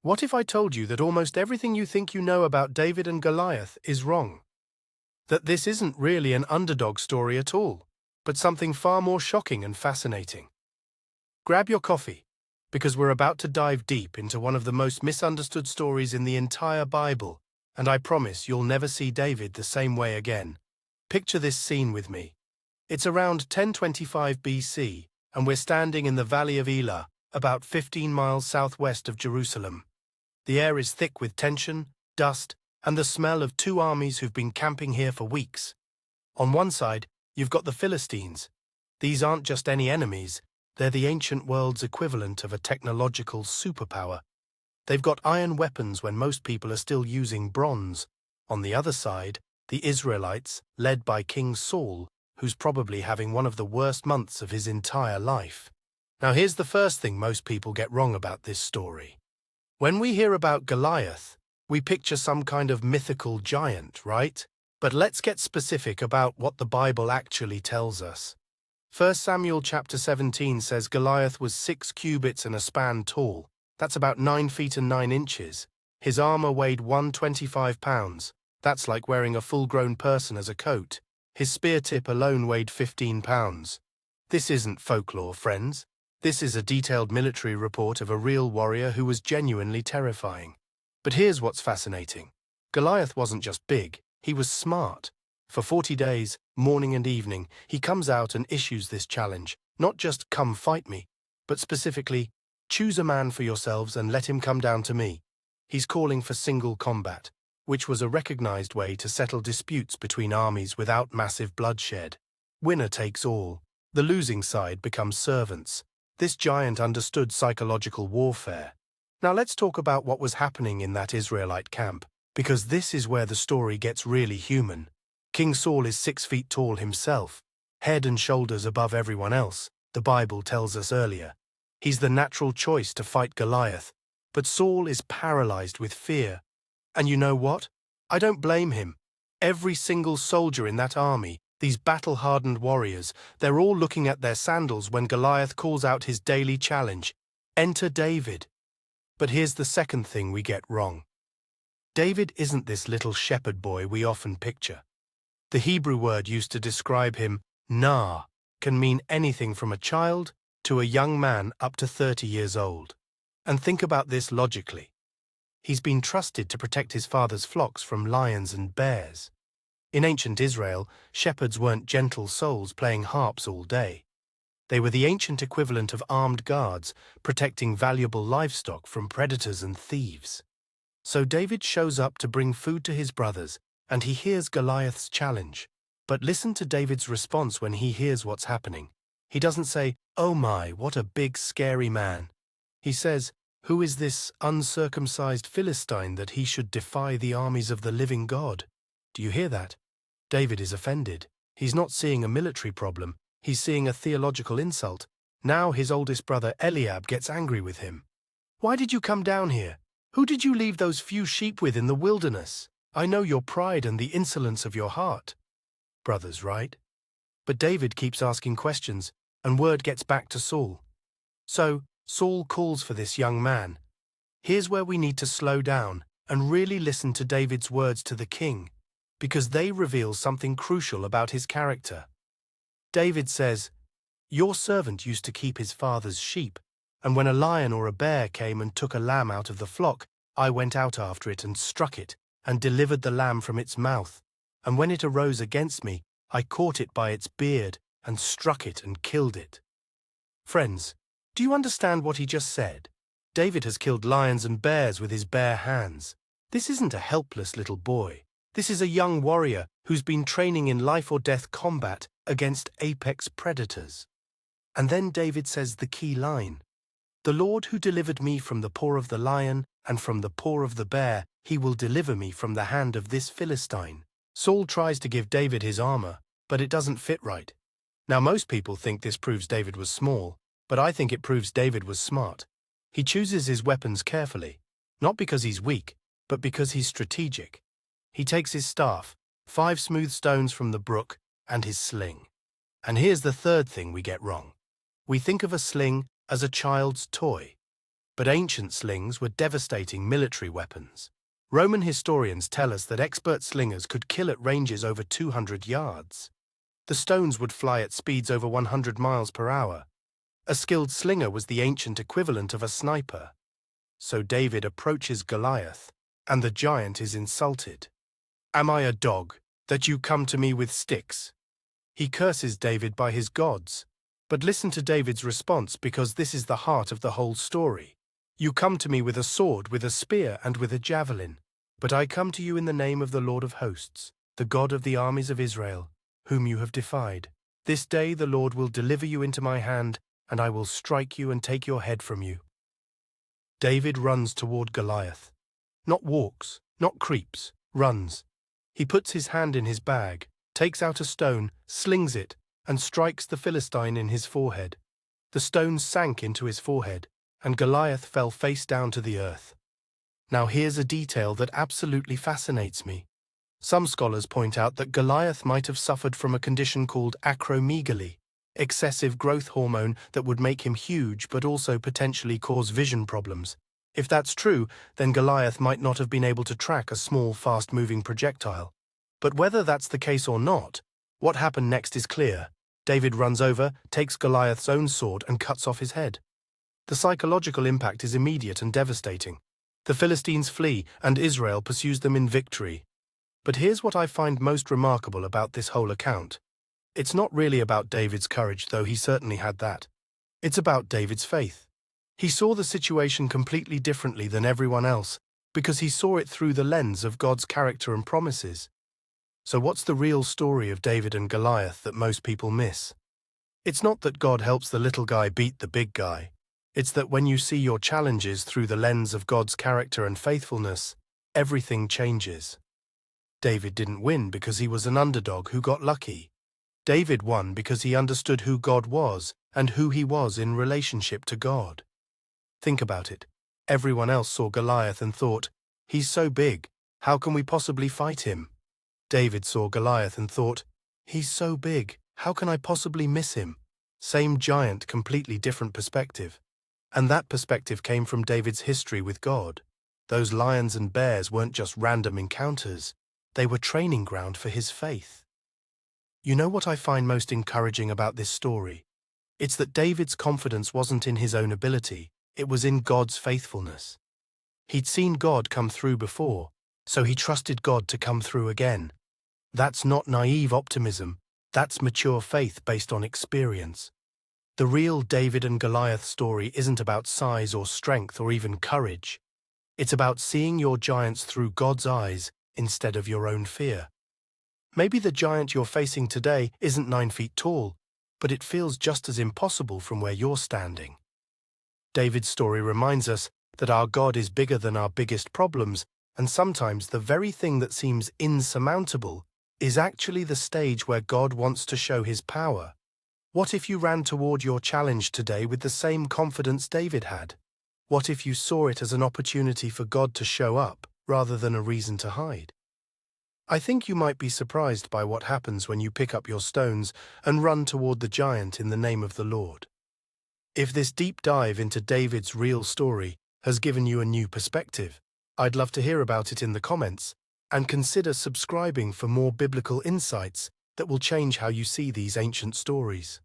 What if I told you that almost everything you think you know about David and Goliath is wrong? That this isn't really an underdog story at all, but something far more shocking and fascinating. Grab your coffee, because we're about to dive deep into one of the most misunderstood stories in the entire Bible, and I promise you'll never see David the same way again. Picture this scene with me. It's around 1025 BC, and we're standing in the Valley of Elah, about 15 miles southwest of Jerusalem. The air is thick with tension, dust, and the smell of two armies who've been camping here for weeks. On one side, you've got the Philistines. These aren't just any enemies, they're the ancient world's equivalent of a technological superpower. They've got iron weapons when most people are still using bronze. On the other side, the Israelites, led by King Saul, who's probably having one of the worst months of his entire life. Now here's the first thing most people get wrong about this story. When we hear about Goliath, we picture some kind of mythical giant, right? But let's get specific about what the Bible actually tells us. 1 Samuel chapter 17 says Goliath was 6 cubits and a span tall. That's about 9 feet and 9 inches. His armor weighed 125 pounds. That's like wearing a full-grown person as a coat. His spear tip alone weighed 15 pounds. This isn't folklore, friends. This is a detailed military report of a real warrior who was genuinely terrifying. But here's what's fascinating. Goliath wasn't just big, he was smart. For 40 days, morning and evening, he comes out and issues this challenge. Not just come fight me, but specifically, choose a man for yourselves and let him come down to me. He's calling for single combat, which was a recognized way to settle disputes between armies without massive bloodshed. Winner takes all. The losing side becomes servants. This giant understood psychological warfare. Now let's talk about what was happening in that Israelite camp, because this is where the story gets really human. King Saul is 6 feet tall himself, head and shoulders above everyone else, the Bible tells us earlier. He's the natural choice to fight Goliath, but Saul is paralyzed with fear. And you know what? I don't blame him. Every single soldier in that army, these battle-hardened warriors, they're all looking at their sandals when Goliath calls out his daily challenge. Enter David. But here's the second thing we get wrong. David isn't this little shepherd boy we often picture. The Hebrew word used to describe him, nar, can mean anything from a child to a young man up to 30 years old. And think about this logically. He's been trusted to protect his father's flocks from lions and bears. In ancient Israel, shepherds weren't gentle souls playing harps all day. They were the ancient equivalent of armed guards, protecting valuable livestock from predators and thieves. So David shows up to bring food to his brothers, and he hears Goliath's challenge. But listen to David's response when he hears what's happening. He doesn't say, "Oh my, what a big, scary man." He says, "Who is this uncircumcised Philistine that he should defy the armies of the living God?" Do you hear that? David is offended. He's not seeing a military problem. He's seeing a theological insult. Now his oldest brother Eliab gets angry with him. "Why did you come down here? Who did you leave those few sheep with in the wilderness? I know your pride and the insolence of your heart." Brothers, right? But David keeps asking questions, and word gets back to Saul. So Saul calls for this young man. Here's where we need to slow down and really listen to David's words to the king, because they reveal something crucial about his character. David says, "Your servant used to keep his father's sheep, and when a lion or a bear came and took a lamb out of the flock, I went out after it and struck it, and delivered the lamb from its mouth. And when it arose against me, I caught it by its beard and struck it and killed it." Friends, do you understand what he just said? David has killed lions and bears with his bare hands. This isn't a helpless little boy. This is a young warrior who's been training in life-or-death combat against apex predators. And then David says the key line. "The Lord who delivered me from the paw of the lion and from the paw of the bear, he will deliver me from the hand of this Philistine." Saul tries to give David his armor, but it doesn't fit right. Now most people think this proves David was small, but I think it proves David was smart. He chooses his weapons carefully, not because he's weak, but because he's strategic. He takes his staff, 5 smooth stones from the brook, and his sling. And here's the third thing we get wrong. We think of a sling as a child's toy. but ancient slings were devastating military weapons. Roman historians tell us that expert slingers could kill at ranges over 200 yards. The stones would fly at speeds over 100 miles per hour. A skilled slinger was the ancient equivalent of a sniper. So David approaches Goliath, and the giant is insulted. "Am I a dog, that you come to me with sticks?" He curses David by his gods. But listen to David's response, because this is the heart of the whole story. "You come to me with a sword, with a spear, and with a javelin. But I come to you in the name of the Lord of hosts, the God of the armies of Israel, whom you have defied. This day the Lord will deliver you into my hand, and I will strike you and take your head from you." David runs toward Goliath. Not walks, not creeps, runs. He puts his hand in his bag, takes out a stone, slings it, and strikes the Philistine in his forehead. The stone sank into his forehead, and Goliath fell face down to the earth. Now here's a detail that absolutely fascinates me. Some scholars point out that Goliath might have suffered from a condition called acromegaly, excessive growth hormone that would make him huge but also potentially cause vision problems. If that's true, then Goliath might not have been able to track a small, fast-moving projectile. But whether that's the case or not, what happened next is clear. David runs over, takes Goliath's own sword, and cuts off his head. The psychological impact is immediate and devastating. The Philistines flee, and Israel pursues them in victory. But here's what I find most remarkable about this whole account. It's not really about David's courage, though he certainly had that. It's about David's faith. He saw the situation completely differently than everyone else, because he saw it through the lens of God's character and promises. So what's the real story of David and Goliath that most people miss? It's not that God helps the little guy beat the big guy. It's that when you see your challenges through the lens of God's character and faithfulness, everything changes. David didn't win because he was an underdog who got lucky. David won because he understood who God was and who he was in relationship to God. Think about it. Everyone else saw Goliath and thought, "He's so big, how can we possibly fight him?" David saw Goliath and thought, "He's so big, how can I possibly miss him?" Same giant, completely different perspective. And that perspective came from David's history with God. Those lions and bears weren't just random encounters. They were training ground for his faith. You know what I find most encouraging about this story? It's that David's confidence wasn't in his own ability, it was in God's faithfulness. He'd seen God come through before, so he trusted God to come through again. That's not naive optimism, that's mature faith based on experience. The real David and Goliath story isn't about size or strength or even courage. It's about seeing your giants through God's eyes instead of your own fear. Maybe the giant you're facing today isn't 9 feet tall, but it feels just as impossible from where you're standing. David's story reminds us that our God is bigger than our biggest problems, and sometimes the very thing that seems insurmountable is actually the stage where God wants to show his power. What if you ran toward your challenge today with the same confidence David had? What if you saw it as an opportunity for God to show up, rather than a reason to hide? I think you might be surprised by what happens when you pick up your stones and run toward the giant in the name of the Lord. If this deep dive into David's real story has given you a new perspective, I'd love to hear about it in the comments, and consider subscribing for more biblical insights that will change how you see these ancient stories.